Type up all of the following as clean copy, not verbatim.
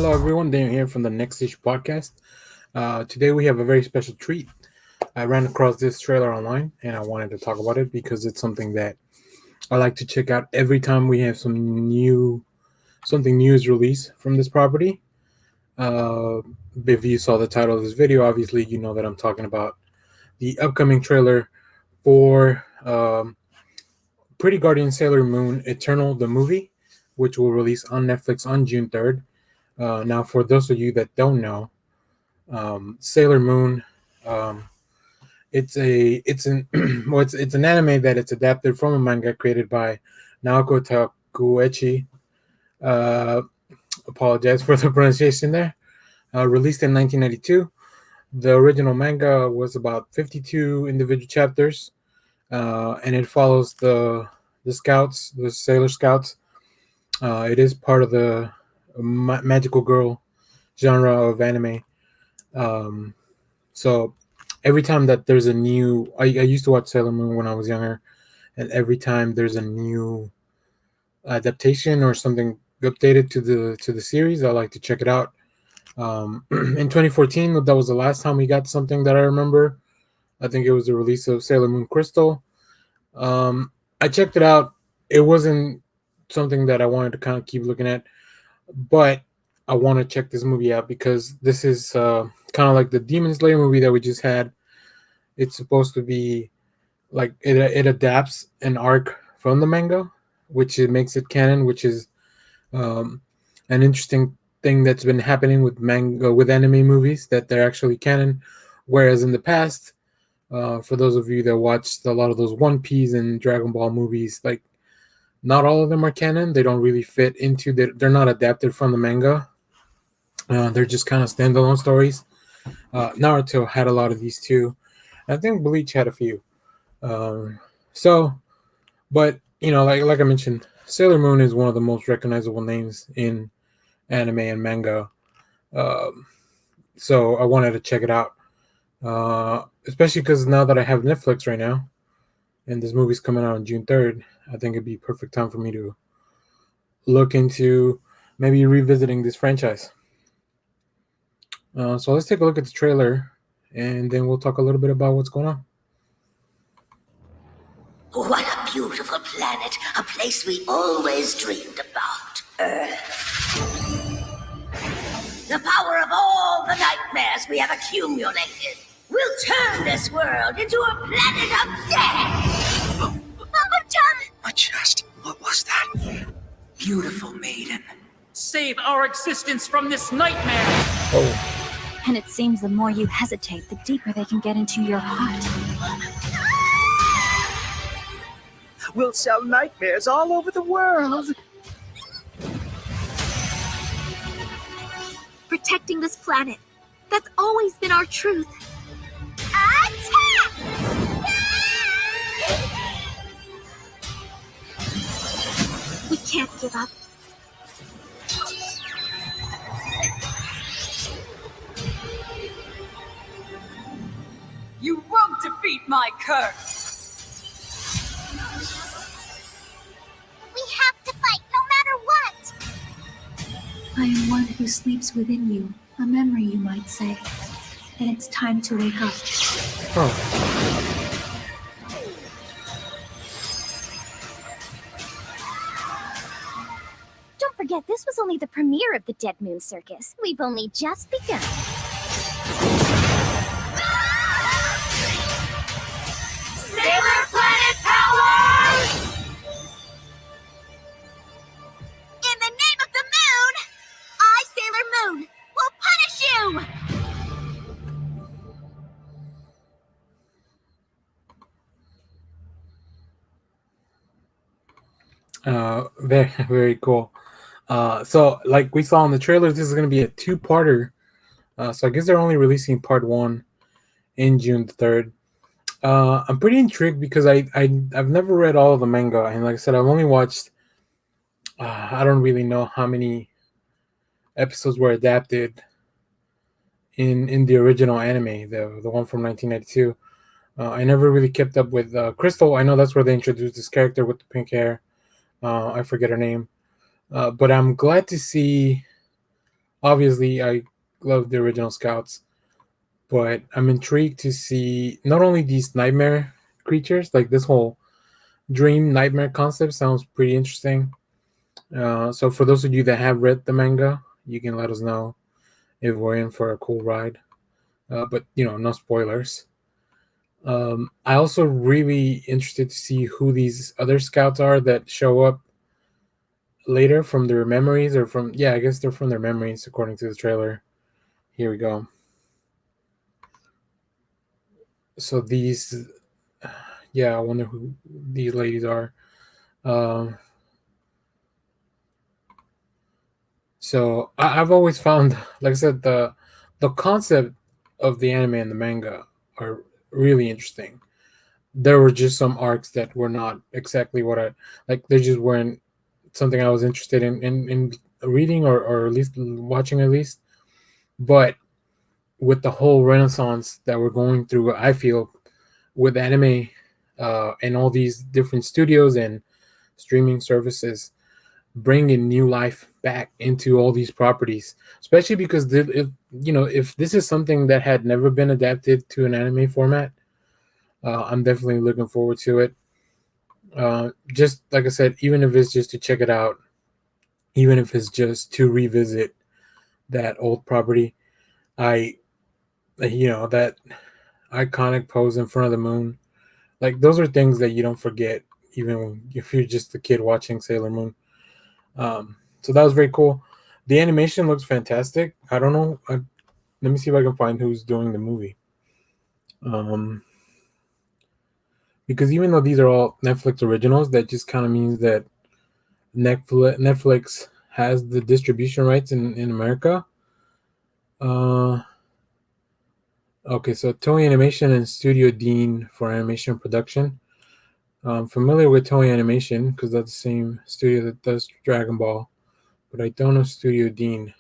Hello, everyone. Dan here from the Next Issue podcast. Today we have a very special treat. I ran across this trailer online and I wanted to talk about it because it's something that I like to check out every time we have something new is released from this property. Uh, if you saw the title of this video, obviously you know that I'm talking about the upcoming trailer for Pretty Guardian Sailor Moon Eternal, the movie, which will release on Netflix on June 3rd. Now, for those of you that don't know, Sailor Moon, um, it's an anime that it's adapted from a manga created by Naoko Takeuchi. Uh, Apologize for the pronunciation there. Released in 1992, the original manga was about 52 individual chapters, and it follows the scouts, the Sailor Scouts. It is part of the magical girl genre of anime. Um, so every time that there's a new, I used to watch Sailor Moon when I was younger, and every time there's a new adaptation or something updated to the series, I like to check it out. In 2014, that was the last time we got something that I remember. I think it was the release of Sailor Moon Crystal. I checked it out. It wasn't something that I wanted to kind of keep looking at, but I want to check this movie out because this is kind of like the Demon Slayer movie that we just had. It's supposed to be like it adapts an arc from the manga, which it makes it canon, which is um, an interesting thing that's been happening with manga with anime movies that they're actually canon, whereas in the past, for those of you that watched a lot of those One Piece and Dragon Ball movies, like not all of them are canon. They don't really fit into they're not adapted from the manga. They're just kind of standalone stories. Naruto had a lot of these too. I think Bleach had a few. Um, so, but like I mentioned, Sailor Moon is one of the most recognizable names in anime and manga. Um, so I wanted to check it out, especially because now that I have Netflix right now, and this movie's coming out on June 3rd, I think it'd be perfect time for me to look into maybe revisiting this franchise. So let's take a look at the trailer, and then we'll talk a little bit about what's going on. What a beautiful planet, a place we always dreamed about, Earth. The power of all the nightmares we have accumulated will turn this world into a planet of death. Papa John! My chest, what was that? Beautiful maiden. Save our existence from this nightmare! Oh, And it seems the more you hesitate, the deeper they can get into your heart. We'll sell nightmares all over the world. Protecting this planet. That's always been our truth. Attack! We can't give up. You won't defeat my curse! We have to fight no matter what. I am one who sleeps within you, a memory you might say. And it's time to wake up. Don't forget, this was only the premiere of the Dead Moon Circus. We've only just begun. Sailor Planet Power! In the name of the moon, I, Sailor Moon, will punish you! Very, very cool. So like we saw in the trailers, this is going to be a two-parter. So I guess they're only releasing part one in June 3rd. I'm pretty intrigued because I've never read all of the manga, and like I said, I've only watched. I don't really know how many episodes were adapted in the original anime, the one from 1992. I never really kept up with Crystal. I know that's where they introduced this character with the pink hair. I forget her name, but I'm glad to see Obviously, I love the original Scouts, but I'm intrigued to see not only these nightmare creatures, like this whole dream nightmare concept sounds pretty interesting. So for those of you that have read the manga, you can let us know if we're in for a cool ride. But no spoilers. I also really interested to see who these other scouts are that show up later from their memories, or from, yeah, I guess they're from their memories according to the trailer. Here we go. So these, yeah, I wonder who these ladies are. Um, so I've always found, like I said, the concept of the anime and the manga are really interesting. There were just some arcs that were not exactly what I like. They just weren't something I was interested in reading, or at least watching at least. But with the whole renaissance that we're going through, I feel with anime, and all these different studios and streaming services bringing new life back into all these properties, especially because if this is something that had never been adapted to an anime format, I'm definitely looking forward to it. Just like I said, even if it's just to check it out, even if it's just to revisit that old property, I, that iconic pose in front of the moon, like those are things that you don't forget, even if you're just a kid watching Sailor Moon. So that was very cool. The animation looks fantastic. I don't know. Let me see if I can find who's doing the movie. Because even though these are all Netflix originals, that just kind of means that Netflix has the distribution rights in America. Okay, so Toei Animation and Studio Dean for animation production. I'm familiar with Toei Animation because that's the same studio that does Dragon Ball, but I don't know Studio Dean.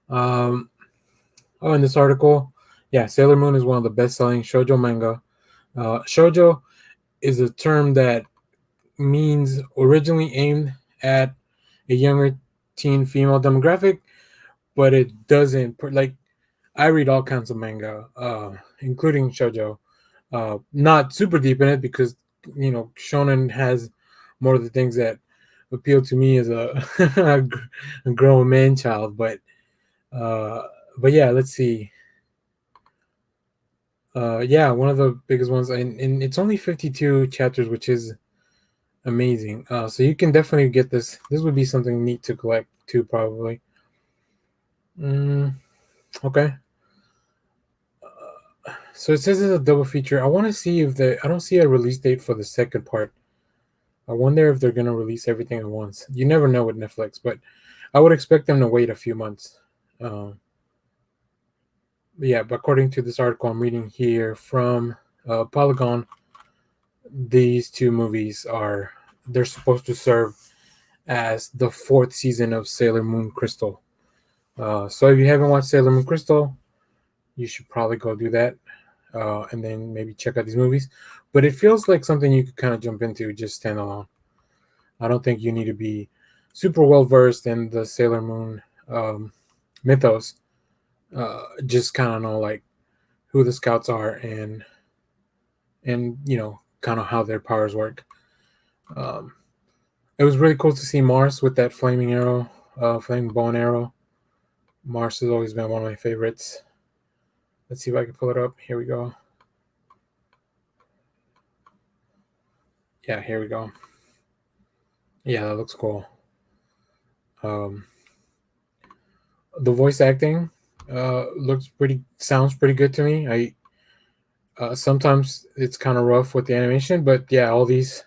In this article, yeah, Sailor Moon is one of the best-selling shoujo manga. Shoujo is a term that means originally aimed at a younger teen female demographic, but it doesn't like. I read all kinds of manga, including shoujo. Not super deep in it because shonen has more of the things that appeal to me as a, a grown man child. Uh, but yeah, let's see. Yeah, one of the biggest ones, and it's only 52 chapters, which is amazing. So you can definitely get this. This would be something neat to collect too, probably. Okay. So it says it's a double feature. I want to see if I don't see a release date for the second part. I wonder if they're gonna release everything at once. You never know with Netflix, but I would expect them to wait a few months. Yeah, but according to this article I'm reading here from Polygon, these two movies they're supposed to serve as the fourth season of Sailor Moon Crystal. So if you haven't watched Sailor Moon Crystal, you should probably go do that, and then maybe check out these movies. But it feels like something you could kind of jump into just standalone. I don't think you need to be super well versed in the Sailor Moon mythos. Just kind of know like who the scouts are, and kind of how their powers work. It was really cool to see Mars with that flaming arrow, flaming bow and arrow. Mars has always been one of my favorites. Let's see if I can pull it up. Here we go. Yeah, here we go. Yeah, that looks cool. The voice acting sounds pretty good to me. Sometimes it's kind of rough with the animation, but yeah, all these,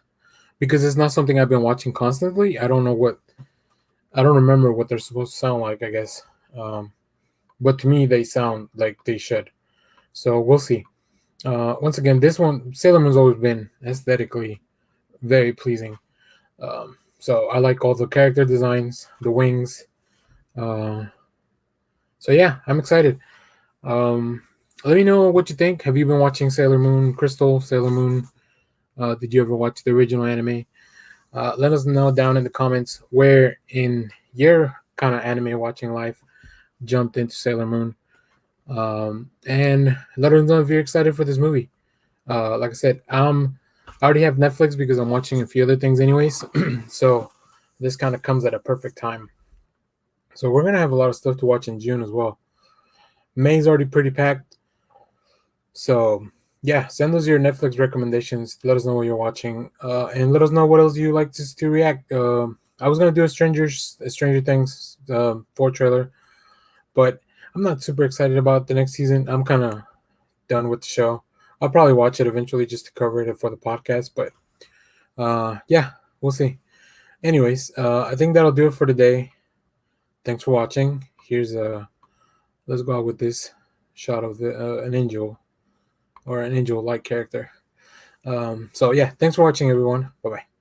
because it's not something I've been watching constantly. I don't remember what they're supposed to sound like, I guess. But to me, they sound like they should. So we'll see. Once again, this one, Sailor Moon's always been aesthetically very pleasing. So I like all the character designs, the wings. So yeah, I'm excited. Let me know what you think. Have you been watching Sailor Moon Crystal, Sailor Moon? Did you ever watch the original anime? Let us know down in the comments where in your kind of anime watching life jumped into Sailor Moon. And let us know if you're excited for this movie. Like I said, I already have Netflix because I'm watching a few other things anyways. So this kind of comes at a perfect time. So we're gonna have a lot of stuff to watch in June as well. May's already pretty packed. So yeah, send us your Netflix recommendations. Let us know what you're watching, and let us know what else you like to react. I was gonna do a Stranger Things 4 trailer, but I'm not super excited about the next season. I'm kind of done with the show. I'll probably watch it eventually just to cover it for the podcast, but yeah, we'll see. Anyways, I think that'll do it for today. Thanks for watching. Here's let's go out with this shot of an angel or an angel-like character. So yeah, thanks for watching, everyone. Bye bye.